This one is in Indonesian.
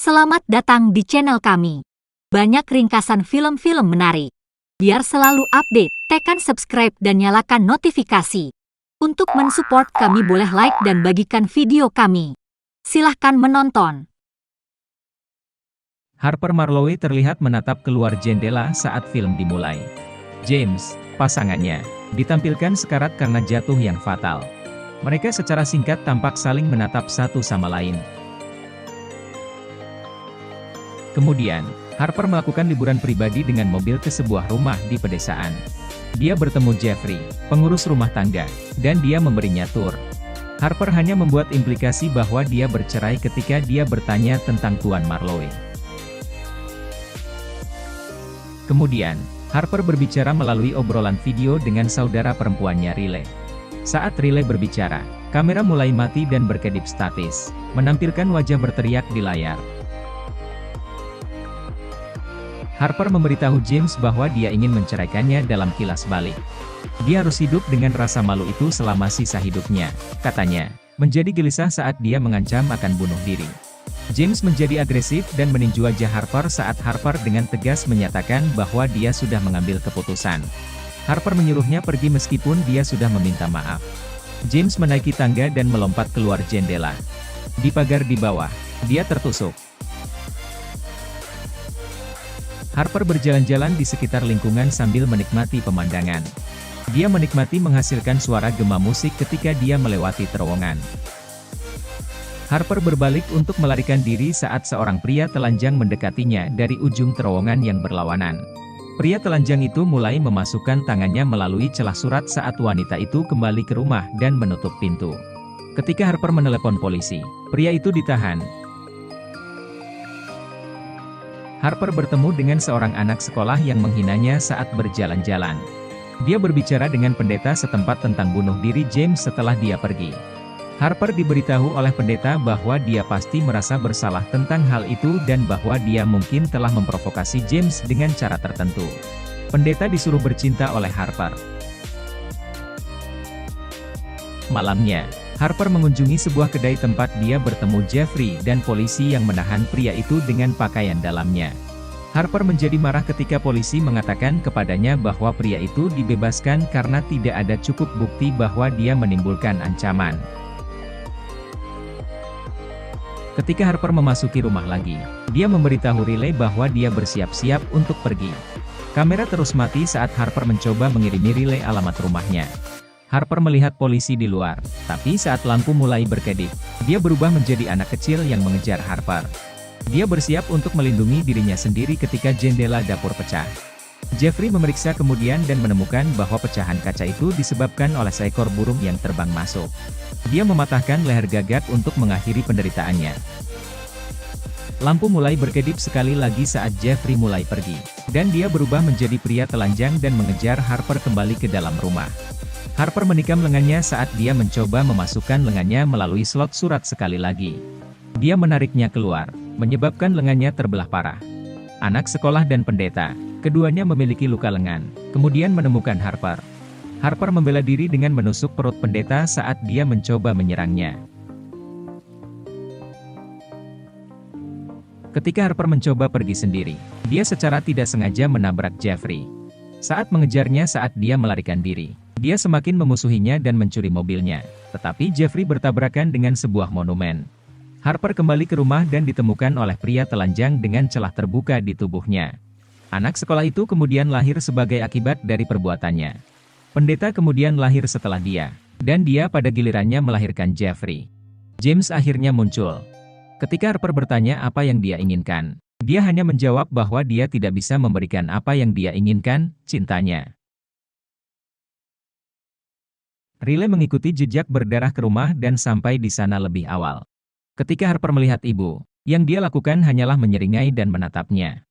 Selamat datang di channel kami. Banyak ringkasan film-film menarik. Biar selalu update, tekan subscribe dan nyalakan notifikasi. Untuk mensupport kami boleh like dan bagikan video kami. Silahkan menonton. Harper Marlowe terlihat menatap keluar jendela saat film dimulai. James, pasangannya, ditampilkan sekarat karena jatuh yang fatal. Mereka secara singkat tampak saling menatap satu sama lain. Kemudian, Harper melakukan liburan pribadi dengan mobil ke sebuah rumah di pedesaan. Dia bertemu Jeffrey, pengurus rumah tangga, dan dia memberinya tur. Harper hanya membuat implikasi bahwa dia bercerai ketika dia bertanya tentang Tuan Marlowe. Kemudian, Harper berbicara melalui obrolan video dengan saudara perempuannya Riley. Saat Riley berbicara, kamera mulai mati dan berkedip statis, menampilkan wajah berteriak di layar. Harper memberitahu James bahwa dia ingin menceraikannya dalam kilas balik. Dia harus hidup dengan rasa malu itu selama sisa hidupnya, katanya, menjadi gelisah saat dia mengancam akan bunuh diri. James menjadi agresif dan meninju wajah Harper saat Harper dengan tegas menyatakan bahwa dia sudah mengambil keputusan. Harper menyuruhnya pergi meskipun dia sudah meminta maaf. James menaiki tangga dan melompat keluar jendela. Di pagar di bawah, dia tertusuk. Harper berjalan-jalan di sekitar lingkungan sambil menikmati pemandangan. Dia menikmati menghasilkan suara gema musik ketika dia melewati terowongan. Harper berbalik untuk melarikan diri saat seorang pria telanjang mendekatinya dari ujung terowongan yang berlawanan. Pria telanjang itu mulai memasukkan tangannya melalui celah surat saat wanita itu kembali ke rumah dan menutup pintu. Ketika Harper menelepon polisi, pria itu ditahan. Harper bertemu dengan seorang anak sekolah yang menghinanya saat berjalan-jalan. Dia berbicara dengan pendeta setempat tentang bunuh diri James setelah dia pergi. Harper diberitahu oleh pendeta bahwa dia pasti merasa bersalah tentang hal itu dan bahwa dia mungkin telah memprovokasi James dengan cara tertentu. Pendeta disuruh bercinta oleh Harper. Malamnya, Harper mengunjungi sebuah kedai tempat dia bertemu Jeffrey dan polisi yang menahan pria itu dengan pakaian dalamnya. Harper menjadi marah ketika polisi mengatakan kepadanya bahwa pria itu dibebaskan karena tidak ada cukup bukti bahwa dia menimbulkan ancaman. Ketika Harper memasuki rumah lagi, dia memberitahu Riley bahwa dia bersiap-siap untuk pergi. Kamera terus mati saat Harper mencoba mengirimi Riley alamat rumahnya. Harper melihat polisi di luar, tapi saat lampu mulai berkedip, dia berubah menjadi anak kecil yang mengejar Harper. Dia bersiap untuk melindungi dirinya sendiri ketika jendela dapur pecah. Jeffrey memeriksa kemudian dan menemukan bahwa pecahan kaca itu disebabkan oleh seekor burung yang terbang masuk. Dia mematahkan leher gagak untuk mengakhiri penderitaannya. Lampu mulai berkedip sekali lagi saat Jeffrey mulai pergi, dan dia berubah menjadi pria telanjang dan mengejar Harper kembali ke dalam rumah. Harper menikam lengannya saat dia mencoba memasukkan lengannya melalui slot surat sekali lagi. Dia menariknya keluar, menyebabkan lengannya terbelah parah. Anak sekolah dan pendeta, keduanya memiliki luka lengan, kemudian menemukan Harper. Harper membela diri dengan menusuk perut pendeta saat dia mencoba menyerangnya. Ketika Harper mencoba pergi sendiri, dia secara tidak sengaja menabrak Jeffrey. Saat mengejarnya saat dia melarikan diri, dia semakin memusuhinya dan mencuri mobilnya, tetapi Jeffrey bertabrakan dengan sebuah monumen. Harper kembali ke rumah dan ditemukan oleh pria telanjang dengan celah terbuka di tubuhnya. Anak sekolah itu kemudian lahir sebagai akibat dari perbuatannya. Pendeta kemudian lahir setelah dia, dan dia pada gilirannya melahirkan Jeffrey. James akhirnya muncul. Ketika Harper bertanya apa yang dia inginkan, dia hanya menjawab bahwa dia tidak bisa memberikan apa yang dia inginkan, cintanya. Riley mengikuti jejak berdarah ke rumah dan sampai di sana lebih awal. Ketika Harper melihat ibu, yang dia lakukan hanyalah menyeringai dan menatapnya.